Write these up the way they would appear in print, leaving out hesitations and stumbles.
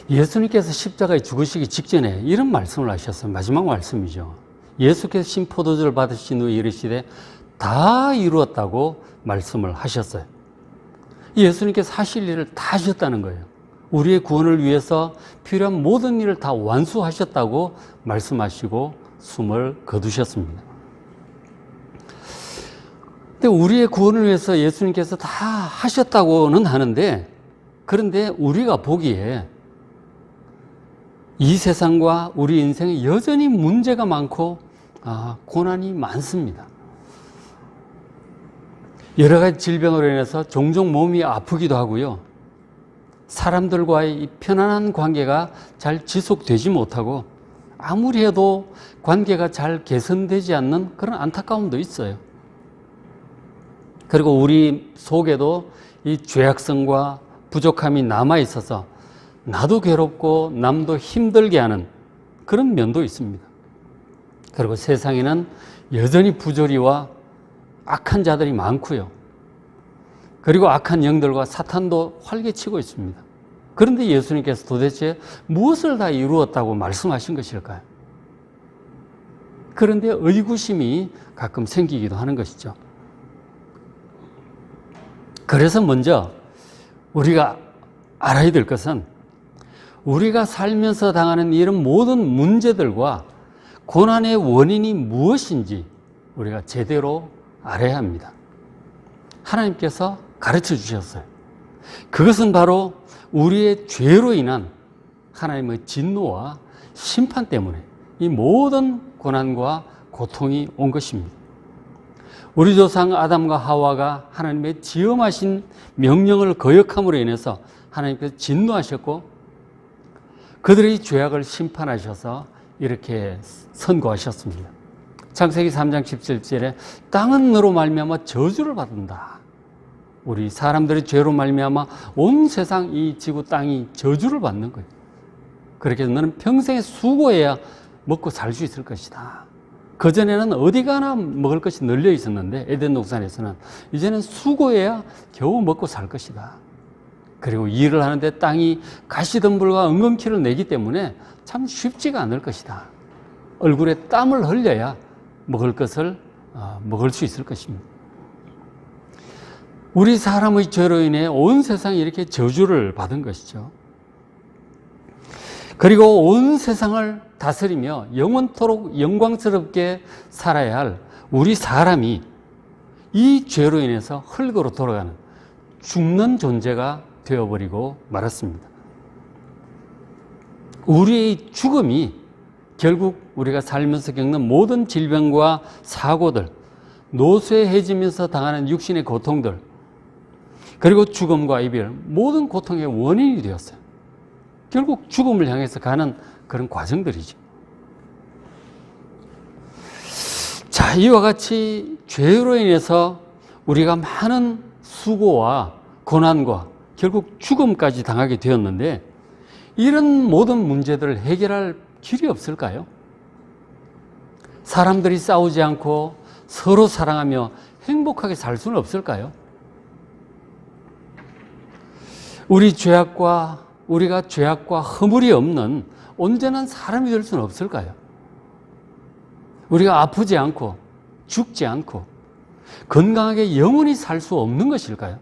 예수님께서 십자가에 죽으시기 직전에 이런 말씀을 하셨어요. 마지막 말씀이죠. 예수께서 신포도주를 받으신 후에 이르시되 다 이루었다고 말씀을 하셨어요. 예수님께서 하실 일을 다 하셨다는 거예요. 우리의 구원을 위해서 필요한 모든 일을 다 완수하셨다고 말씀하시고 숨을 거두셨습니다. 근데 우리의 구원을 위해서 예수님께서 다 하셨다고는 하는데, 그런데 우리가 보기에 이 세상과 우리 인생에 여전히 문제가 많고 고난이 많습니다. 여러 가지 질병으로 인해서 종종 몸이 아프기도 하고요. 사람들과의 이 편안한 관계가 잘 지속되지 못하고 아무리 해도 관계가 잘 개선되지 않는 그런 안타까움도 있어요. 그리고 우리 속에도 이 죄악성과 부족함이 남아 있어서 나도 괴롭고 남도 힘들게 하는 그런 면도 있습니다. 그리고 세상에는 여전히 부조리와 악한 자들이 많고요. 그리고 악한 영들과 사탄도 활개치고 있습니다. 그런데 예수님께서 도대체 무엇을 다 이루었다고 말씀하신 것일까요? 그런데 의구심이 가끔 생기기도 하는 것이죠. 그래서 먼저 우리가 알아야 될 것은 우리가 살면서 당하는 이런 모든 문제들과 고난의 원인이 무엇인지 우리가 제대로 알아야 합니다. 하나님께서 가르쳐 주셨어요. 그것은 바로 우리의 죄로 인한 하나님의 진노와 심판 때문에 이 모든 고난과 고통이 온 것입니다. 우리 조상 아담과 하와가 하나님의 지엄하신 명령을 거역함으로 인해서 하나님께서 진노하셨고 그들의 죄악을 심판하셔서 이렇게 선고하셨습니다. 창세기 3장 17절에 땅은 너로 말미암아 저주를 받는다. 우리 사람들의 죄로 말미암아 온 세상 이 지구 땅이 저주를 받는 거예요. 그렇게 해서 너는 평생에 수고해야 먹고 살 수 있을 것이다. 그전에는 어디 가나 먹을 것이 널려 있었는데 에덴 동산에서는 이제는 수고해야 겨우 먹고 살 것이다. 그리고 일을 하는데 땅이 가시덤불과 엉겅퀴를 내기 때문에 참 쉽지가 않을 것이다. 얼굴에 땀을 흘려야 먹을 것을 먹을 수 있을 것입니다. 우리 사람의 죄로 인해 온 세상이 이렇게 저주를 받은 것이죠. 그리고 온 세상을 다스리며 영원토록 영광스럽게 살아야 할 우리 사람이 이 죄로 인해서 흙으로 돌아가는 죽는 존재가 되어버리고 말았습니다. 우리의 죽음이 결국 우리가 살면서 겪는 모든 질병과 사고들, 노쇠해지면서 당하는 육신의 고통들, 그리고 죽음과 이별, 모든 고통의 원인이 되었어요. 결국 죽음을 향해서 가는 그런 과정들이죠. 자, 이와 같이 죄로 인해서 우리가 많은 수고와 고난과 결국 죽음까지 당하게 되었는데 이런 모든 문제들을 해결할 길이 없을까요? 사람들이 싸우지 않고 서로 사랑하며 행복하게 살 수는 없을까요? 우리가 죄악과 허물이 없는 온전한 사람이 될 수는 없을까요? 우리가 아프지 않고 죽지 않고 건강하게 영원히 살 수 없는 것일까요?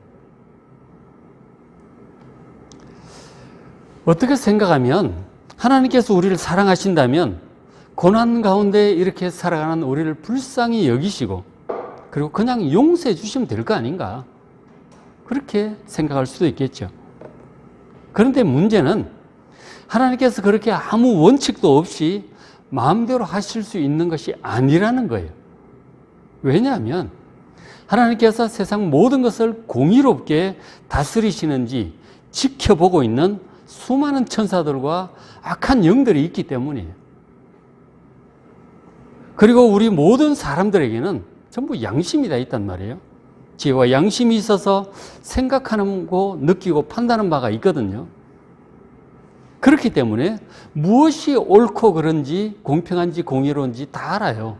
어떻게 생각하면 하나님께서 우리를 사랑하신다면 고난 가운데 이렇게 살아가는 우리를 불쌍히 여기시고 그리고 그냥 용서해 주시면 될 거 아닌가, 그렇게 생각할 수도 있겠죠. 그런데 문제는 하나님께서 그렇게 아무 원칙도 없이 마음대로 하실 수 있는 것이 아니라는 거예요. 왜냐하면 하나님께서 세상 모든 것을 공의롭게 다스리시는지 지켜보고 있는 수많은 천사들과 악한 영들이 있기 때문이에요. 그리고 우리 모든 사람들에게는 전부 양심이 다 있단 말이에요. 지혜와 양심이 있어서 생각하고 느끼고 판단하는 바가 있거든요. 그렇기 때문에 무엇이 옳고 그른지 공평한지 공의로운지 다 알아요.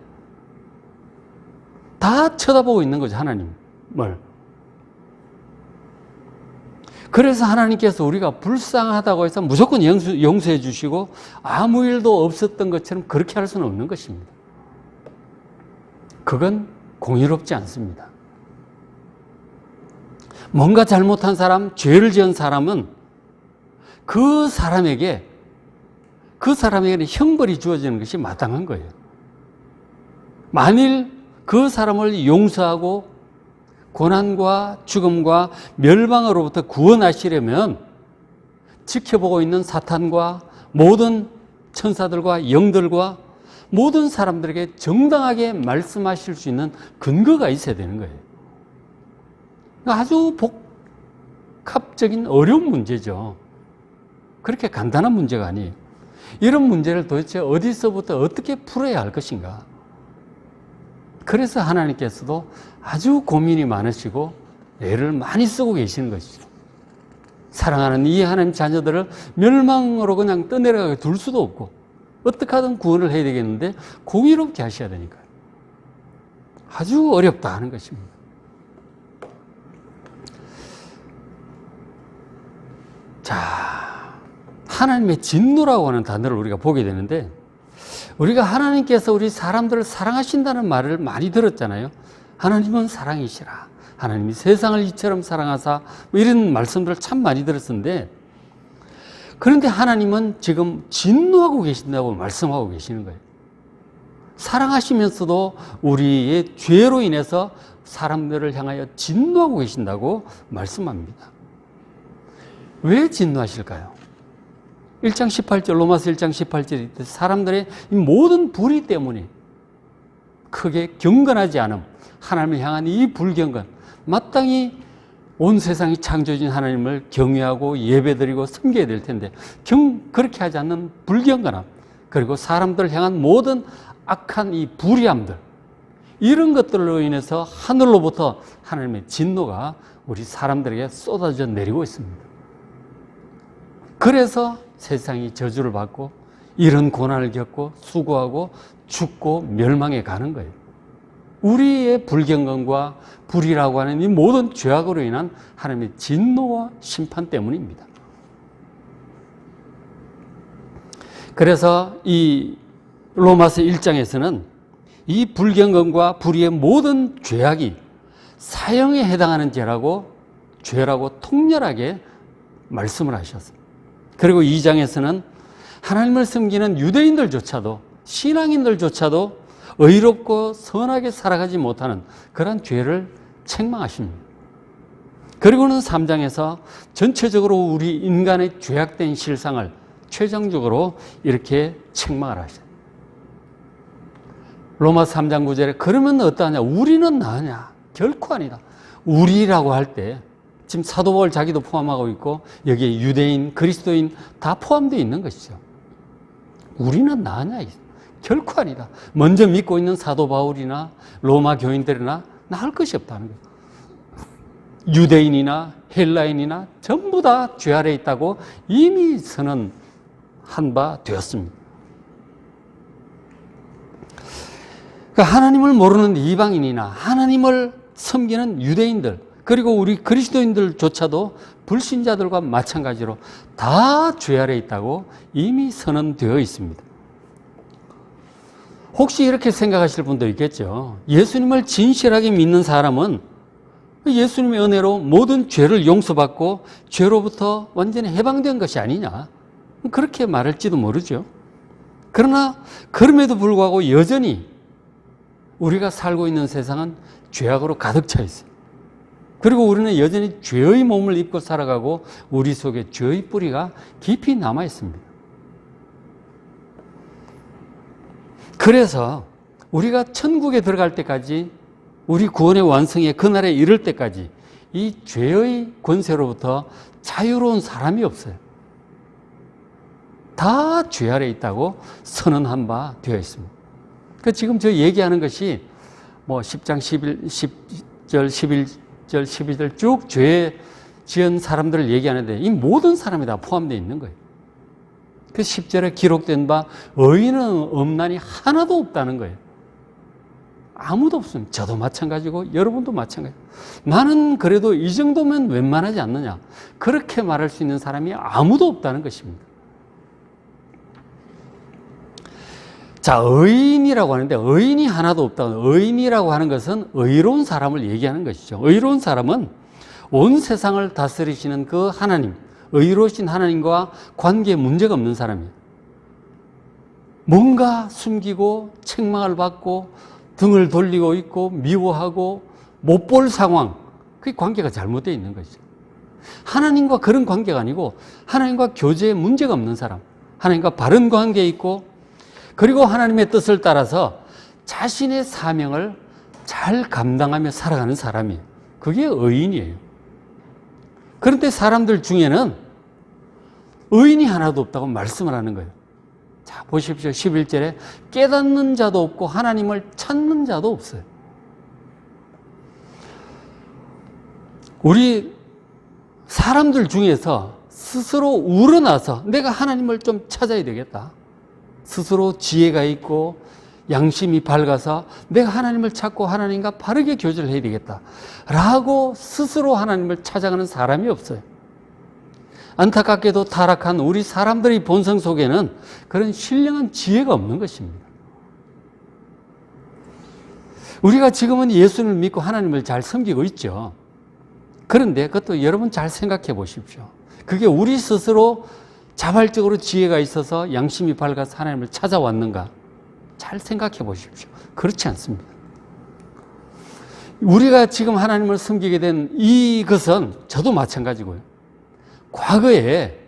다 쳐다보고 있는 거죠, 하나님을. 그래서 하나님께서 우리가 불쌍하다고 해서 무조건 용서해 주시고 아무 일도 없었던 것처럼 그렇게 할 수는 없는 것입니다. 그건 공의롭지 않습니다. 뭔가 잘못한 사람, 죄를 지은 사람은 그 사람에게는 형벌이 주어지는 것이 마땅한 거예요. 만일 그 사람을 용서하고 고난과 죽음과 멸망으로부터 구원하시려면 지켜보고 있는 사탄과 모든 천사들과 영들과 모든 사람들에게 정당하게 말씀하실 수 있는 근거가 있어야 되는 거예요. 아주 복합적인 어려운 문제죠. 그렇게 간단한 문제가 아니에요. 이런 문제를 도대체 어디서부터 어떻게 풀어야 할 것인가. 그래서 하나님께서도 아주 고민이 많으시고 애를 많이 쓰고 계시는 것이죠. 사랑하는 이 하나님 자녀들을 멸망으로 그냥 떠내려가게 둘 수도 없고 어떻게 하든 구원을 해야 되겠는데 공의롭게 하셔야 되니까요. 아주 어렵다 하는 것입니다. 자, 하나님의 진노라고 하는 단어를 우리가 보게 되는데 우리가 하나님께서 우리 사람들을 사랑하신다는 말을 많이 들었잖아요. 하나님은 사랑이시라. 하나님이 세상을 이처럼 사랑하사 뭐 이런 말씀들을 참 많이 들었는데 그런데 하나님은 지금 진노하고 계신다고 말씀하고 계시는 거예요. 사랑하시면서도 우리의 죄로 인해서 사람들을 향하여 진노하고 계신다고 말씀합니다. 왜 진노하실까요? 1장 18절, 로마서 1장 18절에 사람들의 이 모든 불의 때문에 크게 경건하지 않음, 하나님을 향한 이 불경건, 마땅히 온 세상이 창조주인 하나님을 경외하고 예배드리고 섬겨야 될 텐데 그렇게 하지 않는 불경건함, 그리고 사람들을 향한 모든 악한 이 불의함들, 이런 것들로 인해서 하늘로부터 하나님의 진노가 우리 사람들에게 쏟아져 내리고 있습니다. 그래서 세상이 저주를 받고 이런 고난을 겪고 수고하고 죽고 멸망해 가는 거예요. 우리의 불경건과 불의라고 하는 이 모든 죄악으로 인한 하나님의 진노와 심판 때문입니다. 그래서 이 로마서 1장에서는 이 불경건과 불의의 모든 죄악이 사형에 해당하는 죄라고 통렬하게 말씀을 하셨습니다. 그리고 2장에서는 하나님을 섬기는 유대인들조차도 신앙인들조차도 의롭고 선하게 살아가지 못하는 그런 죄를 책망하십니다. 그리고는 3장에서 전체적으로 우리 인간의 죄악된 실상을 최종적으로 이렇게 책망을 하셔요. 로마서 3장 9절에 그러면 어떠하냐? 우리는 나으냐? 결코 아니다. 우리라고 할 때 지금 사도 바울 자기도 포함하고 있고 여기에 유대인, 그리스도인 다 포함되어 있는 것이죠. 우리는 나으냐? 결코 아니다. 먼저 믿고 있는 사도 바울이나 로마 교인들이나 나을 것이 없다는 거예요. 유대인이나 헬라인이나 전부 다 죄 아래 있다고 이미 선언한 바 되었습니다. 그러니까 하나님을 모르는 이방인이나 하나님을 섬기는 유대인들, 그리고 우리 그리스도인들조차도 불신자들과 마찬가지로 다 죄 아래 있다고 이미 선언되어 있습니다. 혹시 이렇게 생각하실 분도 있겠죠. 예수님을 진실하게 믿는 사람은 예수님의 은혜로 모든 죄를 용서받고 죄로부터 완전히 해방된 것이 아니냐, 그렇게 말할지도 모르죠. 그러나 그럼에도 불구하고 여전히 우리가 살고 있는 세상은 죄악으로 가득 차 있어요. 그리고 우리는 여전히 죄의 몸을 입고 살아가고 우리 속에 죄의 뿌리가 깊이 남아 있습니다. 그래서 우리가 천국에 들어갈 때까지, 우리 구원의 완성의 그날에 이를 때까지 이 죄의 권세로부터 자유로운 사람이 없어요. 다 죄 아래 있다고 선언한 바 되어 있습니다. 지금 저 얘기하는 것이 10장 10절, 11절, 12절 쭉 죄 지은 사람들을 얘기하는데 이 모든 사람이 다 포함되어 있는 거예요. 그 10절에 기록된 바 의인은 없나니 하나도 없다는 거예요. 아무도 없습니다. 저도 마찬가지고 여러분도 마찬가지고. 나는 그래도 이 정도면 웬만하지 않느냐. 그렇게 말할 수 있는 사람이 아무도 없다는 것입니다. 자, 의인이라고 하는데 의인이 하나도 없다. 의인이라고 하는 것은 의로운 사람을 얘기하는 것이죠. 의로운 사람은 온 세상을 다스리시는 그 하나님, 의로우신 하나님과 관계에 문제가 없는 사람이에요. 뭔가 숨기고 책망을 받고 등을 돌리고 있고 미워하고 못 볼 상황, 그 관계가 잘못되어 있는 것이죠. 하나님과 그런 관계가 아니고 하나님과 교제에 문제가 없는 사람, 하나님과 바른 관계에 있고 그리고 하나님의 뜻을 따라서 자신의 사명을 잘 감당하며 살아가는 사람이에요. 그게 의인이에요. 그런데 사람들 중에는 의인이 하나도 없다고 말씀을 하는 거예요. 자, 보십시오. 11절에 깨닫는 자도 없고 하나님을 찾는 자도 없어요. 우리 사람들 중에서 스스로 우러나서 내가 하나님을 좀 찾아야 되겠다. 스스로 지혜가 있고 양심이 밝아서 내가 하나님을 찾고 하나님과 바르게 교제를 해야 되겠다 라고 스스로 하나님을 찾아가는 사람이 없어요. 안타깝게도 타락한 우리 사람들의 본성 속에는 그런 신령한 지혜가 없는 것입니다. 우리가 지금은 예수를 믿고 하나님을 잘 섬기고 있죠. 그런데 그것도 여러분 잘 생각해 보십시오. 그게 우리 스스로 자발적으로 지혜가 있어서 양심이 밝아서 하나님을 찾아왔는가? 잘 생각해 보십시오. 그렇지 않습니다. 우리가 지금 하나님을 섬기게 된 이것은 저도 마찬가지고요. 과거에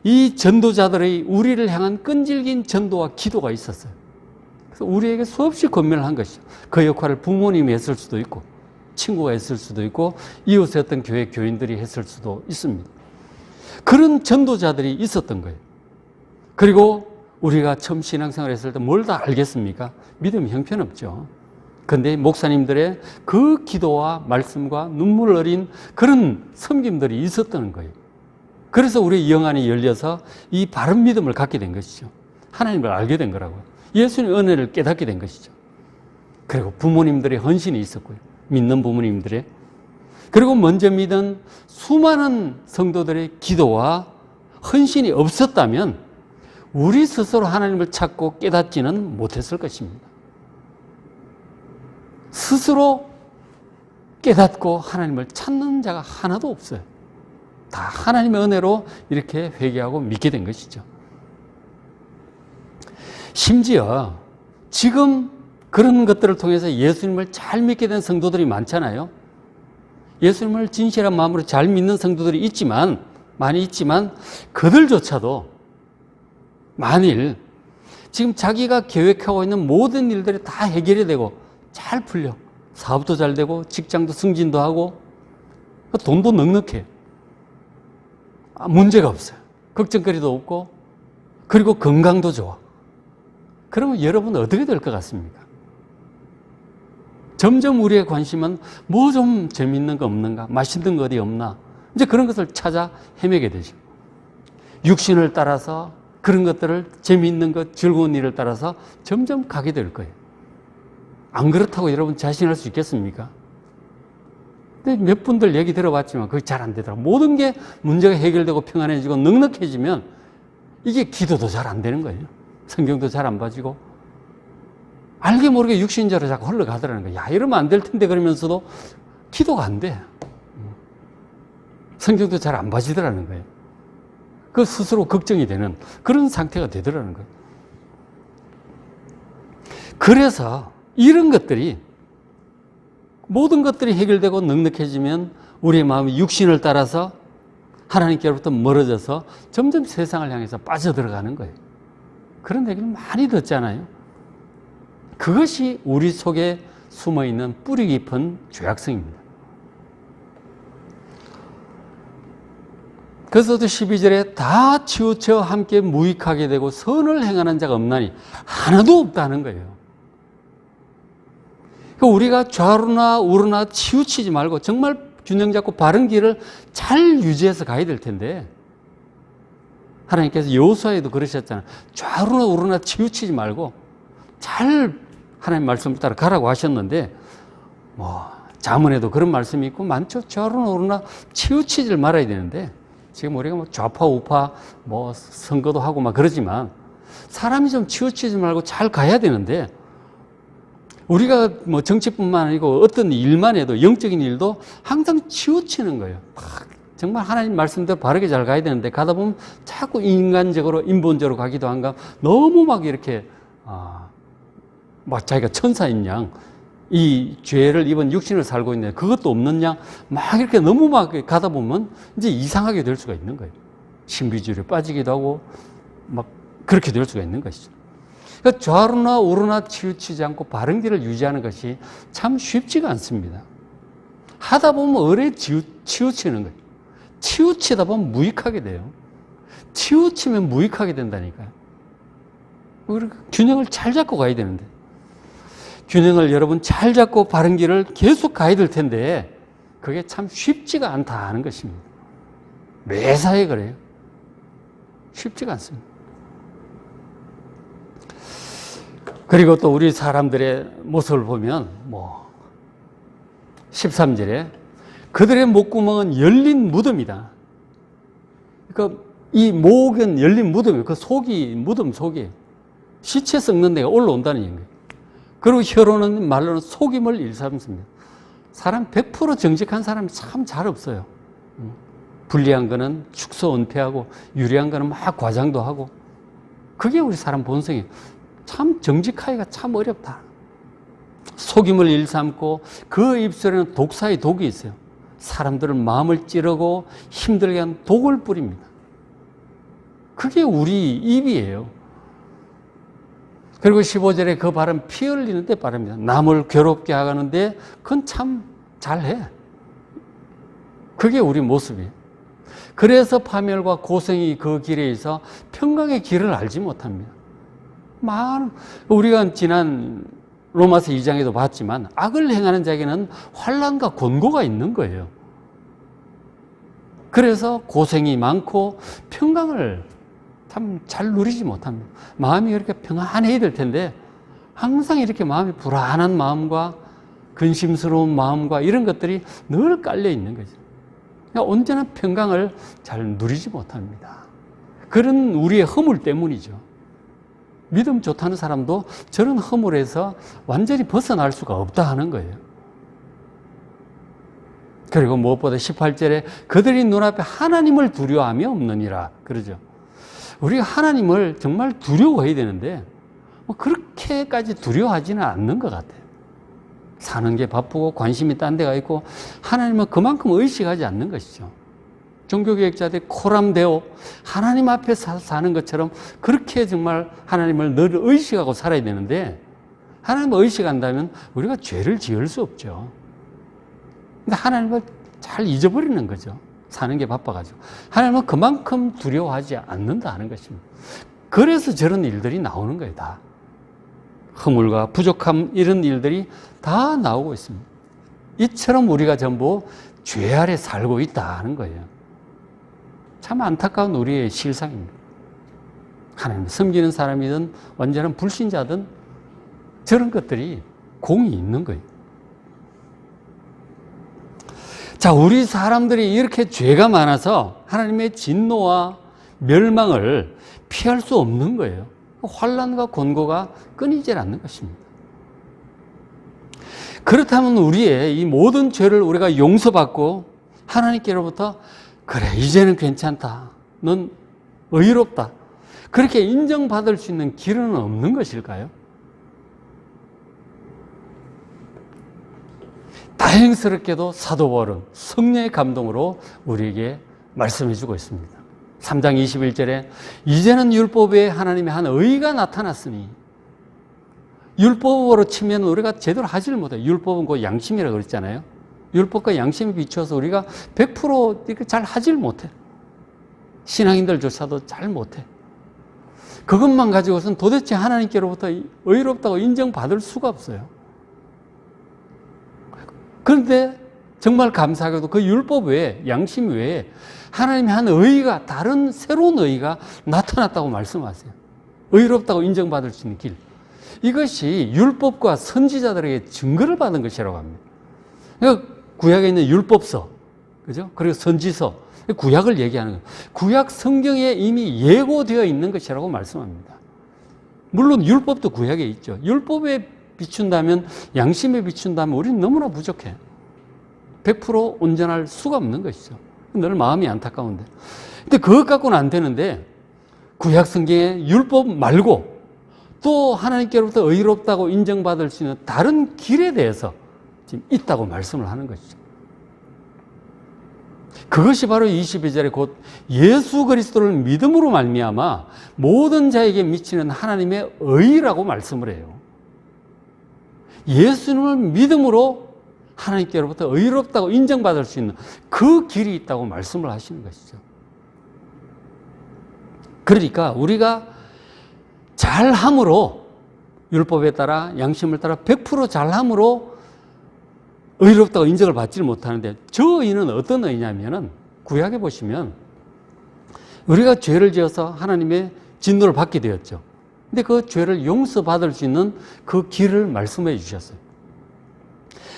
이 전도자들의 우리를 향한 끈질긴 전도와 기도가 있었어요. 그래서 우리에게 수없이 권면을 한 것이죠. 그 역할을 부모님이 했을 수도 있고 친구가 했을 수도 있고 이웃의 어떤 교회 교인들이 했을 수도 있습니다. 그런 전도자들이 있었던 거예요. 그리고 우리가 처음 신앙생활 했을 때 뭘 다 알겠습니까? 믿음이 형편없죠. 그런데 목사님들의 그 기도와 말씀과 눈물 어린 그런 섬김들이 있었던 거예요. 그래서 우리의 영안이 열려서 이 바른 믿음을 갖게 된 것이죠. 하나님을 알게 된 거라고요. 예수님의 은혜를 깨닫게 된 것이죠. 그리고 부모님들의 헌신이 있었고요. 믿는 부모님들의. 그리고 먼저 믿은 수많은 성도들의 기도와 헌신이 없었다면 우리 스스로 하나님을 찾고 깨닫지는 못했을 것입니다. 스스로 깨닫고 하나님을 찾는 자가 하나도 없어요. 다 하나님의 은혜로 이렇게 회개하고 믿게 된 것이죠. 심지어 지금 그런 것들을 통해서 예수님을 잘 믿게 된 성도들이 많잖아요. 예수님을 진실한 마음으로 잘 믿는 성도들이 있지만, 많이 있지만 그들조차도 만일 지금 자기가 계획하고 있는 모든 일들이 다 해결이 되고 잘 풀려, 사업도 잘 되고 직장도 승진도 하고 돈도 넉넉해, 문제가 없어요. 걱정거리도 없고 그리고 건강도 좋아. 그러면 여러분은 어떻게 될 것 같습니까? 점점 우리의 관심은 뭐 좀 재밌는 거 없는가? 맛있는 거 어디 없나? 이제 그런 것을 찾아 헤매게 되죠. 육신을 따라서 그런 것들을 재미있는 것, 즐거운 일을 따라서 점점 가게 될 거예요. 안 그렇다고 여러분 자신할 수 있겠습니까? 근데 몇 분들 얘기 들어봤지만 그게 잘 안 되더라고요. 모든 게 문제가 해결되고 평안해지고 넉넉해지면 이게 기도도 잘 안 되는 거예요. 성경도 잘 안 봐지고 알게 모르게 육신자로 자꾸 흘러가더라는 거예요. 야, 이러면 안 될 텐데 그러면서도 기도가 안 돼. 성경도 잘 안 봐지더라는 거예요. 그 스스로 걱정이 되는 그런 상태가 되더라는 거예요. 그래서 이런 것들이 모든 것들이 해결되고 넉넉해지면 우리의 마음이 육신을 따라서 하나님께로부터 멀어져서 점점 세상을 향해서 빠져들어가는 거예요. 그런 얘기를 많이 듣잖아요. 그것이 우리 속에 숨어있는 뿌리 깊은 죄악성입니다. 그래서도 12절에 다 치우쳐 함께 무익하게 되고 선을 행하는 자가 없나니 하나도 없다는 거예요. 우리가 좌로나 우로나 치우치지 말고 정말 균형 잡고 바른 길을 잘 유지해서 가야 될 텐데 하나님께서 여호수아에도 그러셨잖아요. 좌로나 우로나 치우치지 말고 잘 하나님 말씀을 따라 가라고 하셨는데, 자문에도 그런 말씀이 있고 많죠. 좌로나 우로나 치우치질 말아야 되는데, 지금 우리가 좌파 우파 선거도 하고 막 그러지만 사람이 좀 치우치지 말고 잘 가야 되는데, 우리가 정치뿐만 아니고 어떤 일만 해도, 영적인 일도 항상 치우치는 거예요. 정말 하나님 말씀대로 바르게 잘 가야 되는데, 가다 보면 자꾸 인간적으로, 인본적으로 가기도 한가, 너무 막 이렇게, 자기가 천사인 양, 이 죄를 입은 육신을 살고 있는데 그것도 없는 양, 막 이렇게 너무 막 가다 보면 이제 이상하게 될 수가 있는 거예요. 신비주의에 빠지기도 하고, 막 그렇게 될 수가 있는 것이죠. 그러니까 좌로나 우로나 치우치지 않고 바른 길을 유지하는 것이 참 쉽지가 않습니다. 하다 보면 오래 치우치는 거예요. 치우치다 보면 무익하게 돼요. 치우치면 무익하게 된다니까요. 균형을 잘 잡고 가야 되는데, 균형을 여러분 잘 잡고 바른 길을 계속 가야 될 텐데, 그게 참 쉽지가 않다 하는 것입니다. 매사에 그래요. 쉽지가 않습니다. 그리고 또 우리 사람들의 모습을 보면 13절에 그들의 목구멍은 열린 무덤이다. 그러니까 이 목은 열린 무덤이에요. 그 속이, 무덤 속이 시체 썩는 데가 올라온다는 얘기예요. 그리고 혀로는, 말로는 속임을 일삼습니다. 사람 100% 정직한 사람이 참 잘 없어요. 불리한 거는 축소 은폐하고, 유리한 거는 막 과장도 하고. 그게 우리 사람 본성이에요. 참 정직하기가 참 어렵다. 속임을 일삼고 그 입술에는 독사의 독이 있어요. 사람들은 마음을 찌르고 힘들게 하는 독을 뿌립니다. 그게 우리 입이에요. 그리고 15절에 그 발은 피 흘리는 데 빠릅니다. 남을 괴롭게 하는데 그건 참 잘해. 그게 우리 모습이에요. 그래서 파멸과 고생이 그 길에 있어 평강의 길을 알지 못합니다. 우리가 지난 로마서 2장에도 봤지만 악을 행하는 자에게는 환난과 곤고가 있는 거예요. 그래서 고생이 많고 평강을 참 잘 누리지 못합니다. 마음이 그렇게 평안해야 될 텐데 항상 이렇게 마음이 불안한 마음과 근심스러운 마음과 이런 것들이 늘 깔려 있는 거죠. 그러니까 언제나 평강을 잘 누리지 못합니다. 그런 우리의 허물 때문이죠. 믿음 좋다는 사람도 저런 허물에서 완전히 벗어날 수가 없다 하는 거예요. 그리고 무엇보다 18절에 그들이 눈앞에 하나님을 두려워하며 없느니라 그러죠. 우리가 하나님을 정말 두려워해야 되는데 그렇게까지 두려워하지는 않는 것 같아요. 사는 게 바쁘고 관심이 딴 데가 있고 하나님은 그만큼 의식하지 않는 것이죠. 종교개혁자들이 코람데오 하나님 앞에 사는 것처럼 그렇게 정말 하나님을 늘 의식하고 살아야 되는데, 하나님을 의식한다면 우리가 죄를 지을 수 없죠. 근데 하나님을 잘 잊어버리는 거죠. 사는 게 바빠가지고. 하나님은 그만큼 두려워하지 않는다 하는 것입니다. 그래서 저런 일들이 나오는 거예요. 다 허물과 부족함, 이런 일들이 다 나오고 있습니다. 이처럼 우리가 전부 죄 아래 살고 있다 하는 거예요. 참 안타까운 우리의 실상입니다. 하나님을 섬기는 사람이든 완전한 불신자든 저런 것들이 공이 있는 거예요. 자, 우리 사람들이 이렇게 죄가 많아서 하나님의 진노와 멸망을 피할 수 없는 거예요. 환난과 곤고가 끊이질 않는 것입니다. 그렇다면 우리의 이 모든 죄를 우리가 용서받고 하나님께로부터 그래, 이제는 괜찮다, 넌 의롭다, 그렇게 인정받을 수 있는 길은 없는 것일까요? 다행스럽게도 사도 바울은 성령의 감동으로 우리에게 말씀해 주고 있습니다. 3장 21절에 이제는 율법에 하나님의 한 의가 나타났으니, 율법으로 치면 우리가 제대로 하지를 못해요. 율법은 그 양심이라고 그랬잖아요. 율법과 양심에 비추어서 우리가 100% 이렇게 잘 하질 못해. 신앙인들조차도 잘 못해. 그것만 가지고서는 도대체 하나님께로부터 의롭다고 인정받을 수가 없어요. 그런데 정말 감사하게도 그 율법 외에, 양심 외에 하나님의 한 의가, 다른 새로운 의가 나타났다고 말씀하세요. 의롭다고 인정받을 수 있는 길. 이것이 율법과 선지자들에게 증거를 받은 것이라고 합니다. 그러니까 구약에 있는 율법서, 그죠? 그리고 선지서, 구약을 얘기하는 거예요. 구약 성경에 이미 예고되어 있는 것이라고 말씀합니다. 물론 율법도 구약에 있죠. 율법에 비춘다면, 양심에 비춘다면 우리는 너무나 부족해. 100% 온전할 수가 없는 것이죠. 늘 마음이 안타까운데. 근데 그것 갖고는 안 되는데, 구약 성경에 율법 말고 또 하나님께로부터 의롭다고 인정받을 수 있는 다른 길에 대해서 지금 있다고 말씀을 하는 것이죠. 그것이 바로 22절에 곧 예수 그리스도를 믿음으로 말미암아 모든 자에게 미치는 하나님의 의라고 말씀을 해요. 예수님을 믿음으로 하나님께로부터 의롭다고 인정받을 수 있는 그 길이 있다고 말씀을 하시는 것이죠. 그러니까 우리가 잘함으로, 율법에 따라 양심을 따라 100% 잘함으로 의롭다고 인정을 받지를 못하는데, 저 의는 어떤 의냐면은 구약에 보시면 우리가 죄를 지어서 하나님의 진노를 받게 되었죠. 근데 그 죄를 용서받을 수 있는 그 길을 말씀해 주셨어요.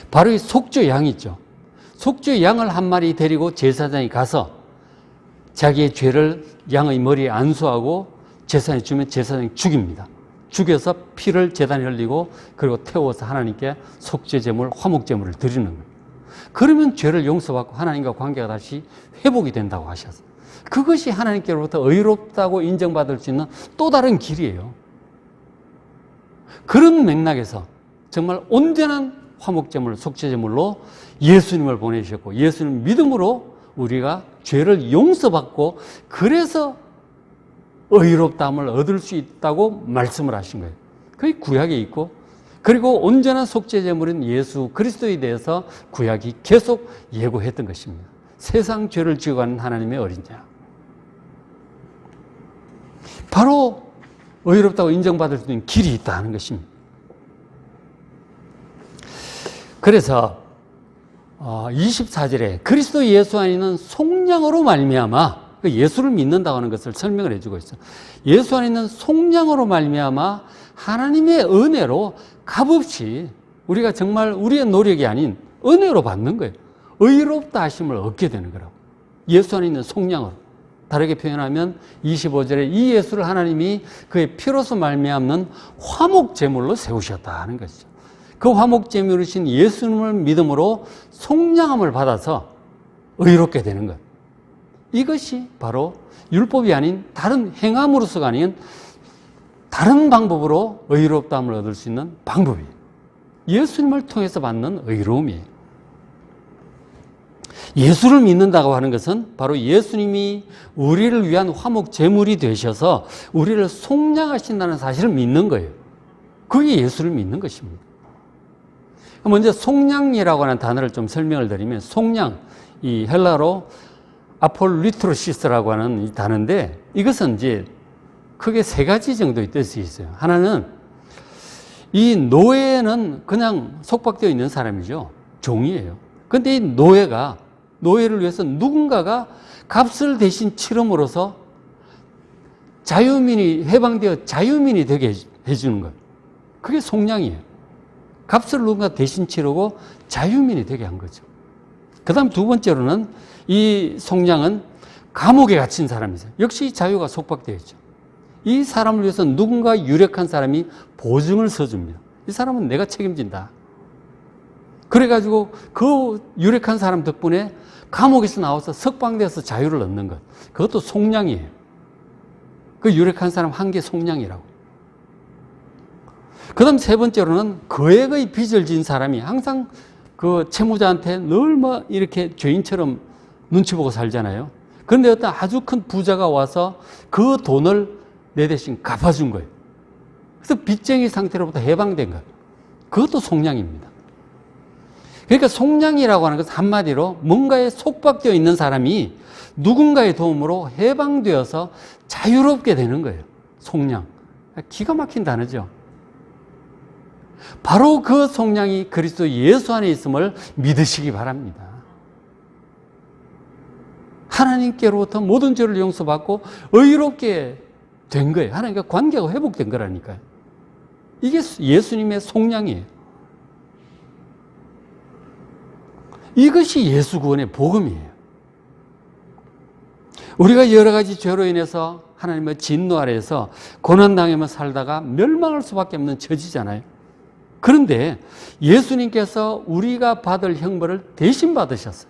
바로 이 속죄 양이 있죠. 속죄 양을 한 마리 데리고 제사장이 가서 자기의 죄를 양의 머리에 안수하고 제사장이 주면 제사장이 죽입니다. 죽여서 피를 제단에 흘리고 그리고 태워서 하나님께 속죄제물, 화목제물을 드리는 거예요. 그러면 죄를 용서받고 하나님과 관계가 다시 회복이 된다고 하셨어요. 그것이 하나님께로부터 의롭다고 인정받을 수 있는 또 다른 길이에요. 그런 맥락에서 정말 온전한 화목제물, 속죄제물로 예수님을 보내주셨고, 예수님 믿음으로 우리가 죄를 용서받고 그래서 의롭다함을 얻을 수 있다고 말씀을 하신 거예요. 그게 구약에 있고, 그리고 온전한 속죄제물인 예수 그리스도에 대해서 구약이 계속 예고했던 것입니다. 세상 죄를 지어가는 하나님의 어린 자. 바로 의롭다고 인정받을 수 있는 길이 있다는 것입니다. 그래서 24절에 그리스도 예수 안에는 속량으로 말미암아, 예수를 믿는다고 하는 것을 설명을 해주고 있어요. 예수 안에 있는 속량으로 말미암아 하나님의 은혜로 값없이 우리가 정말 우리의 노력이 아닌 은혜로 받는 거예요. 의롭다 하심을 얻게 되는 거라고. 예수 안에 있는 속량으로. 다르게 표현하면 25절에 이 예수를 하나님이 그의 피로서 말미암는 화목제물로 세우셨다 하는 것이죠. 그 화목제물이신 예수님을 믿음으로 속량함을 받아서 의롭게 되는 것. 이것이 바로 율법이 아닌 다른 행함으로서가 아닌 다른 방법으로 의롭다함을 얻을 수 있는 방법이에요. 예수님을 통해서 받는 의로움이에요. 예수를 믿는다고 하는 것은 바로 예수님이 우리를 위한 화목 제물이 되셔서 우리를 속량하신다는 사실을 믿는 거예요. 그게 예수를 믿는 것입니다. 먼저 속량이라고 하는 단어를 좀 설명을 드리면, 속량, 이 헬라로 아폴리트로시스라고 하는 이 단어인데, 이것은 이제 크게 세 가지 정도의 뜻이 있어요. 하나는 이 노예는 그냥 속박되어 있는 사람이죠. 종이에요. 그런데 이 노예를 위해서 누군가가 값을 대신 치름으로써 자유민이 해방되어 자유민이 되게 해주는 것. 그게 속량이에요. 값을 누군가 대신 치르고 자유민이 되게 한 거죠. 그 다음 두 번째로는 이 속량은 감옥에 갇힌 사람이죠. 역시 자유가 속박되어 있죠. 이 사람을 위해서 누군가 유력한 사람이 보증을 서줍니다. 이 사람은 내가 책임진다. 그래가지고 그 유력한 사람 덕분에 감옥에서 나와서 석방돼서 자유를 얻는 것. 그것도 속량이에요. 그 유력한 사람 한 개 속량이라고. 그 다음 세 번째로는 거액의 빚을 진 사람이 항상 그 채무자한테 늘 뭐 이렇게 죄인처럼 눈치 보고 살잖아요. 그런데 어떤 아주 큰 부자가 와서 그 돈을 내 대신 갚아준 거예요. 그래서 빚쟁이 상태로부터 해방된 것. 그것도 속량입니다. 그러니까 속량이라고 하는 것은 한마디로 뭔가에 속박되어 있는 사람이 누군가의 도움으로 해방되어서 자유롭게 되는 거예요. 속량. 기가 막힌 단어죠. 바로 그 속량이 그리스도 예수 안에 있음을 믿으시기 바랍니다. 하나님께로부터 모든 죄를 용서받고 의롭게 된 거예요. 하나님과 관계가 회복된 거라니까요. 이게 예수님의 속량이에요. 이것이 예수 구원의 복음이에요. 우리가 여러 가지 죄로 인해서 하나님의 진노 아래에서 고난당하며 살다가 멸망할 수밖에 없는 처지잖아요. 그런데 예수님께서 우리가 받을 형벌을 대신 받으셨어요.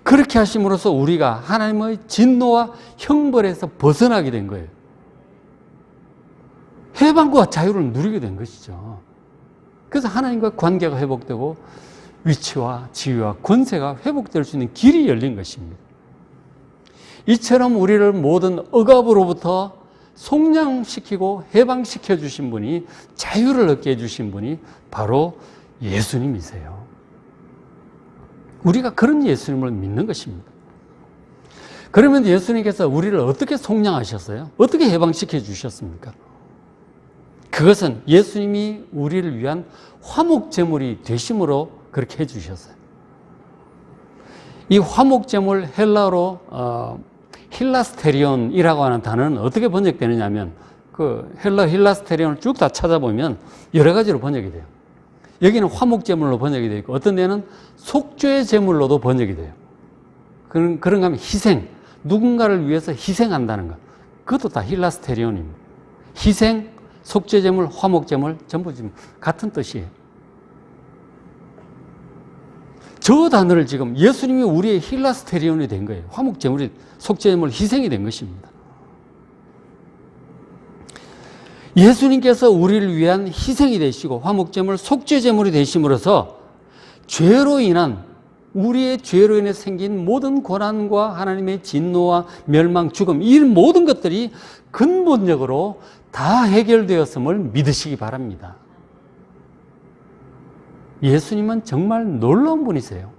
그렇게 하심으로써 우리가 하나님의 진노와 형벌에서 벗어나게 된 거예요. 해방과 자유를 누리게 된 것이죠. 그래서 하나님과 관계가 회복되고 위치와 지위와 권세가 회복될 수 있는 길이 열린 것입니다. 이처럼 우리를 모든 억압으로부터 속량시키고 해방시켜 주신 분이, 자유를 얻게 해주신 분이 바로 예수님이세요. 우리가 그런 예수님을 믿는 것입니다. 그러면 예수님께서 우리를 어떻게 속량하셨어요? 어떻게 해방시켜 주셨습니까? 그것은 예수님이 우리를 위한 화목제물이 되심으로 그렇게 해주셨어요. 이 화목제물, 헬라어로 힐라스테리온이라고 하는 단어는 어떻게 번역되느냐 하면, 그 헬라 힐라스테리온을 쭉 다 찾아보면 여러 가지로 번역이 돼요. 여기는 화목제물로 번역이 되어 있고, 어떤 데는 속죄 제물로도 번역이 돼요. 그런가 하면 희생, 누군가를 위해서 희생한다는 것, 그것도 다 힐라스테리온입니다. 희생, 속죄 제물, 화목제물 전부 지금 같은 뜻이에요. 저 단어를 지금 예수님이 우리의 힐라스테리온이 된 거예요. 화목제물이, 속죄제물, 희생이 된 것입니다. 예수님께서 우리를 위한 희생이 되시고 화목제물, 속죄제물이 되심으로써 죄로 인한, 우리의 죄로 인해 생긴 모든 고난과 하나님의 진노와 멸망, 죽음, 이 모든 것들이 근본적으로 다 해결되었음을 믿으시기 바랍니다. 예수님은 정말 놀라운 분이세요.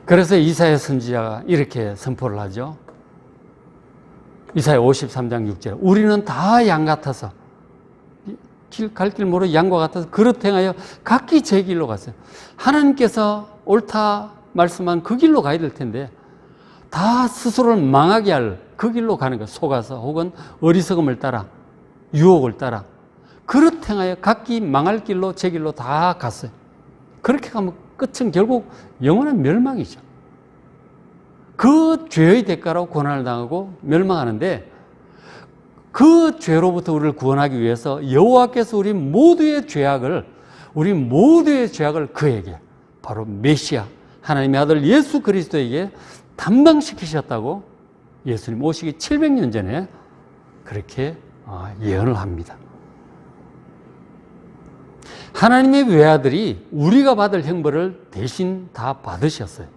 그래서 이사야 선지자가 이렇게 선포를 하죠. 이사야 53장 6절. 우리는 다 양 같아서, 갈 길 모르 양과 같아서 그릇 행하여 각기 제 길로 갔어요. 하나님께서 옳다 말씀한 그 길로 가야 될 텐데 다 스스로를 망하게 할 그 길로 가는 거예요. 속아서, 혹은 어리석음을 따라, 유혹을 따라 그릇 행하여 각기 망할 길로, 제 길로 다 갔어요. 그렇게 가면 끝은 결국 영원한 멸망이죠. 그 죄의 대가로 고난을 당하고 멸망하는데, 그 죄로부터 우리를 구원하기 위해서 여호와께서 우리 모두의 죄악을 그에게, 바로 메시아, 하나님의 아들 예수 그리스도에게 담당시키셨다고 예수님 오시기 700년 전에 그렇게 예언을 합니다. 하나님의 외아들이 우리가 받을 형벌을 대신 다 받으셨어요.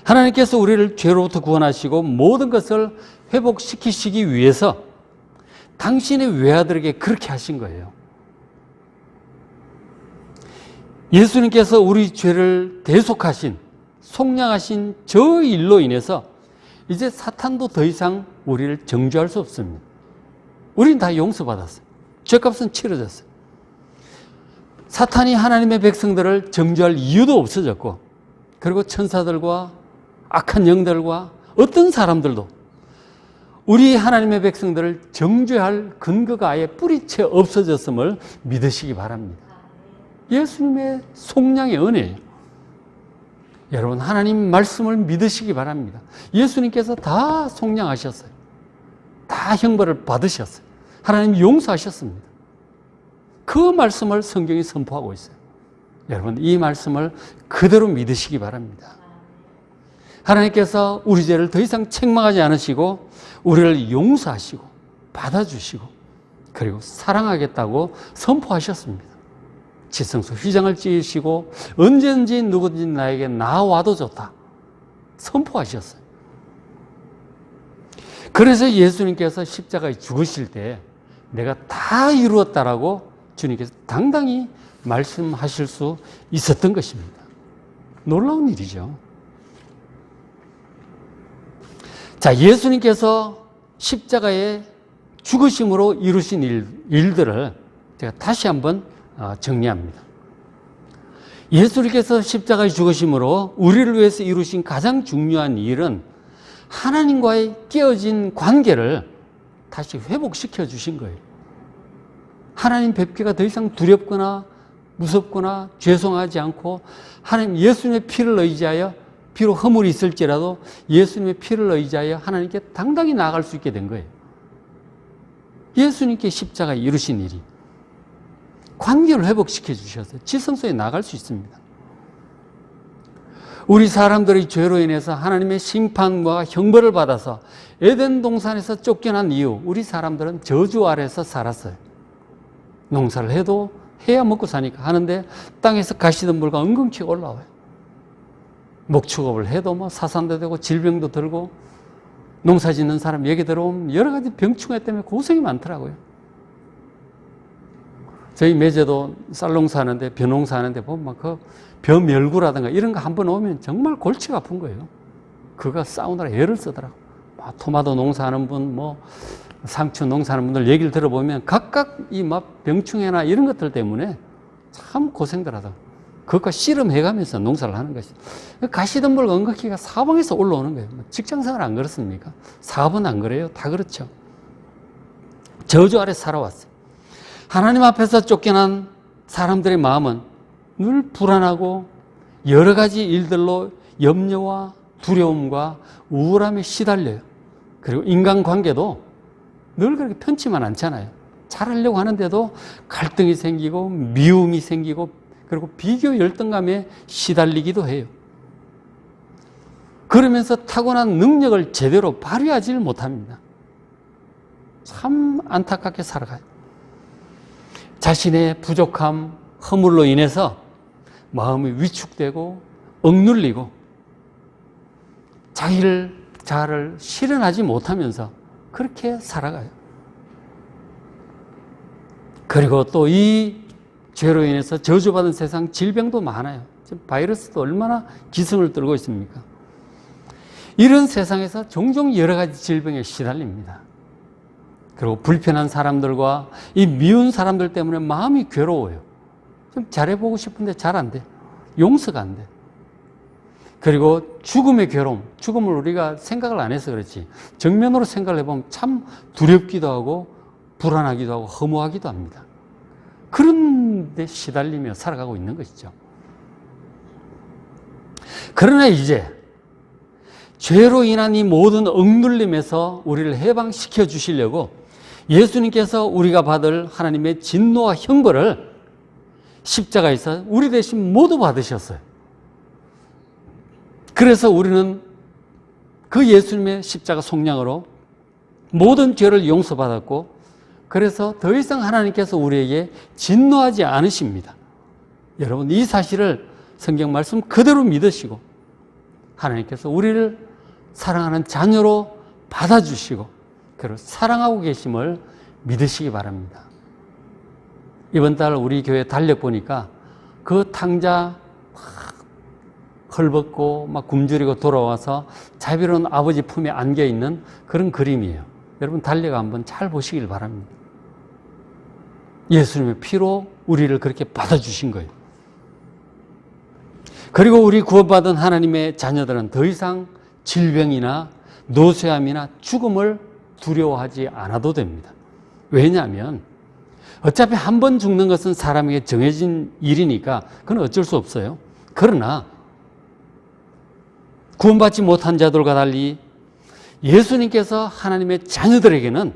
하나님께서 우리를 죄로부터 구원하시고 모든 것을 회복시키시기 위해서 당신의 외아들에게 그렇게 하신 거예요. 예수님께서 우리 죄를 대속하신, 속량하신 저 일로 인해서 이제 사탄도 더 이상 우리를 정죄할 수 없습니다. 우린 다 용서받았어요. 죄값은 치러졌어요. 사탄이 하나님의 백성들을 정죄할 이유도 없어졌고, 그리고 천사들과 악한 영들과 어떤 사람들도 우리 하나님의 백성들을 정죄할 근거가 아예 뿌리채 없어졌음을 믿으시기 바랍니다. 예수님의 속량의 은혜예요. 여러분, 하나님 말씀을 믿으시기 바랍니다. 예수님께서 다 속량하셨어요. 다 형벌을 받으셨어요. 하나님 용서하셨습니다. 그 말씀을 성경이 선포하고 있어요. 여러분, 이 말씀을 그대로 믿으시기 바랍니다. 하나님께서 우리 죄를 더 이상 책망하지 않으시고 우리를 용서하시고 받아주시고 그리고 사랑하겠다고 선포하셨습니다. 지성소 휘장을 찌으시고 언제든지 누구든지 나에게 나와도 좋다 선포하셨어요. 그래서 예수님께서 십자가에 죽으실 때 내가 다 이루었다라고 주님께서 당당히 말씀하실 수 있었던 것입니다. 놀라운 일이죠. 자, 예수님께서 십자가에 죽으심으로 이루신 일들을 제가 다시 한번 정리합니다. 예수님께서 십자가에 죽으심으로 우리를 위해서 이루신 가장 중요한 일은 하나님과의 깨어진 관계를 다시 회복시켜 주신 거예요. 하나님 뵙기가 더 이상 두렵거나 무섭거나 죄송하지 않고 하나님 예수님의 피를 의지하여 비록 허물이 있을지라도 예수님의 피를 의지하여 하나님께 당당히 나아갈 수 있게 된 거예요. 예수님께 십자가에 이루신 일이 관계를 회복시켜 주셔서 지성소에 나갈 수 있습니다. 우리 사람들의 죄로 인해서 하나님의 심판과 형벌을 받아서 에덴 동산에서 쫓겨난 이후 우리 사람들은 저주 아래서 살았어요. 농사를 해도 해야 먹고 사니까 하는데 땅에서 가시덤불과 은근히 올라와요. 목축업을 해도 뭐 사산도 되고 질병도 들고 농사 짓는 사람 얘기 들어오면 여러 가지 병충해 때문에 고생이 많더라고요. 저희 매제도 쌀농사 하는데 벼농사 하는데 보면 그 벼멸구라든가 이런 거 한번 오면 정말 골치가 아픈 거예요. 그거 싸우느라 애를 쓰더라고. 토마토 농사하는 분, 상추 농사하는 분들 얘기를 들어보면 각각 이 병충해나 이런 것들 때문에 참 고생들 하다가 그것과 씨름해가면서 농사를 하는 것이. 가시덤불 은극기가 사방에서 올라오는 거예요. 직장생활 안 그렇습니까? 사업은 안 그래요? 다 그렇죠. 저주 아래 살아왔어요. 하나님 앞에서 쫓겨난 사람들의 마음은 늘 불안하고 여러 가지 일들로 염려와 두려움과 우울함에 시달려요. 그리고 인간관계도 늘 그렇게 편치만 않잖아요. 잘하려고 하는데도 갈등이 생기고 미움이 생기고 그리고 비교 열등감에 시달리기도 해요. 그러면서 타고난 능력을 제대로 발휘하지 못합니다. 참 안타깝게 살아가요. 자신의 부족함, 허물로 인해서 마음이 위축되고 억눌리고 자아를 실현하지 못하면서 그렇게 살아가요. 그리고 또 이 죄로 인해서 저주받은 세상 질병도 많아요. 지금 바이러스도 얼마나 기승을 떨고 있습니까? 이런 세상에서 종종 여러 가지 질병에 시달립니다. 그리고 불편한 사람들과 이 미운 사람들 때문에 마음이 괴로워요. 좀 잘해보고 싶은데 잘 안 돼. 용서가 안 돼. 그리고 죽음의 괴로움, 죽음을 우리가 생각을 안 해서 그렇지 정면으로 생각을 해보면 참 두렵기도 하고 불안하기도 하고 허무하기도 합니다. 그런 데 시달리며 살아가고 있는 것이죠. 그러나 이제 죄로 인한 이 모든 억눌림에서 우리를 해방시켜 주시려고 예수님께서 우리가 받을 하나님의 진노와 형벌을 십자가에서 우리 대신 모두 받으셨어요. 그래서 우리는 그 예수님의 십자가 속량으로 모든 죄를 용서받았고 그래서 더 이상 하나님께서 우리에게 진노하지 않으십니다. 여러분 이 사실을 성경 말씀 그대로 믿으시고 하나님께서 우리를 사랑하는 자녀로 받아주시고 그리고 사랑하고 계심을 믿으시기 바랍니다. 이번 달 우리 교회 달력 보니까 그 탕자 헐벗고 막 굶주리고 돌아와서 자비로운 아버지 품에 안겨있는 그런 그림이에요. 여러분 달력 한번 잘 보시길 바랍니다. 예수님의 피로 우리를 그렇게 받아주신 거예요. 그리고 우리 구원받은 하나님의 자녀들은 더 이상 질병이나 노쇠함이나 죽음을 두려워하지 않아도 됩니다. 왜냐하면 어차피 한 번 죽는 것은 사람에게 정해진 일이니까 그건 어쩔 수 없어요. 그러나 구원받지 못한 자들과 달리 예수님께서 하나님의 자녀들에게는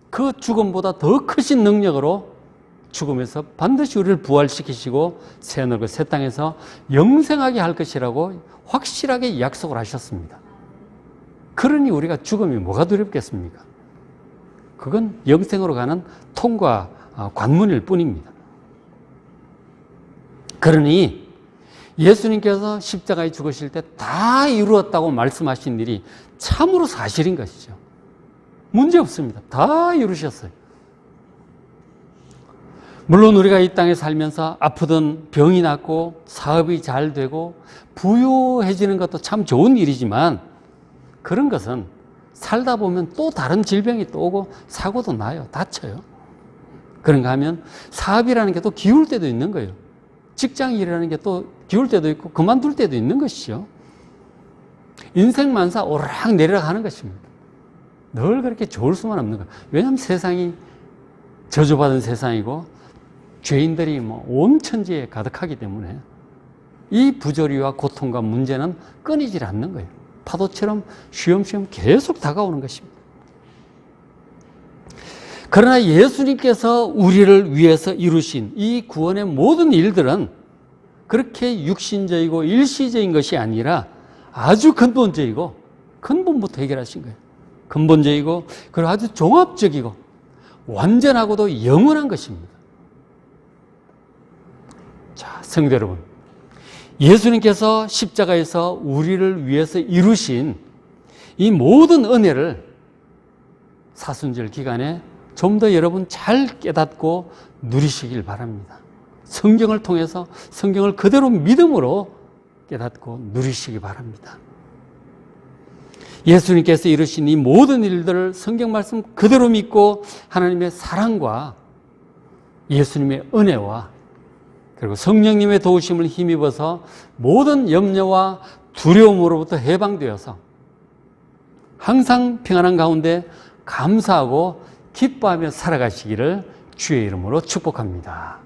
그 죽음보다 더 크신 능력으로 죽음에서 반드시 우리를 부활시키시고 새하늘과 새 땅에서 영생하게 할 것이라고 확실하게 약속을 하셨습니다. 그러니 우리가 죽음이 뭐가 두렵겠습니까? 그건 영생으로 가는 통과 관문일 뿐입니다. 그러니 예수님께서 십자가에 죽으실 때 다 이루었다고 말씀하신 일이 참으로 사실인 것이죠. 문제 없습니다. 다 이루셨어요. 물론 우리가 이 땅에 살면서 아프든 병이 낫고 사업이 잘 되고 부유해지는 것도 참 좋은 일이지만 그런 것은 살다 보면 또 다른 질병이 또 오고 사고도 나요. 다쳐요. 그런가 하면 사업이라는 게 또 기울 때도 있는 거예요. 직장 일이라는 게 또 기울 때도 있고 그만둘 때도 있는 것이죠. 인생 만사 오르락내리락 하는 것입니다. 늘 그렇게 좋을 수만 없는 거예요. 왜냐하면 세상이 저주받은 세상이고 죄인들이 온 천지에 가득하기 때문에 이 부조리와 고통과 문제는 끊이질 않는 거예요. 파도처럼 쉬엄쉬엄 계속 다가오는 것입니다. 그러나 예수님께서 우리를 위해서 이루신 이 구원의 모든 일들은 그렇게 육신적이고 일시적인 것이 아니라 아주 근본적이고 근본부터 해결하신 거예요. 근본적이고 그리고 아주 종합적이고 완전하고도 영원한 것입니다. 자, 성도 여러분, 예수님께서 십자가에서 우리를 위해서 이루신 이 모든 은혜를 사순절 기간에 좀 더 여러분 잘 깨닫고 누리시길 바랍니다. 성경을 통해서 성경을 그대로 믿음으로 깨닫고 누리시기 바랍니다. 예수님께서 이루신 이 모든 일들을 성경 말씀 그대로 믿고 하나님의 사랑과 예수님의 은혜와 그리고 성령님의 도우심을 힘입어서 모든 염려와 두려움으로부터 해방되어서 항상 평안한 가운데 감사하고 기뻐하며 살아가시기를 주의 이름으로 축복합니다.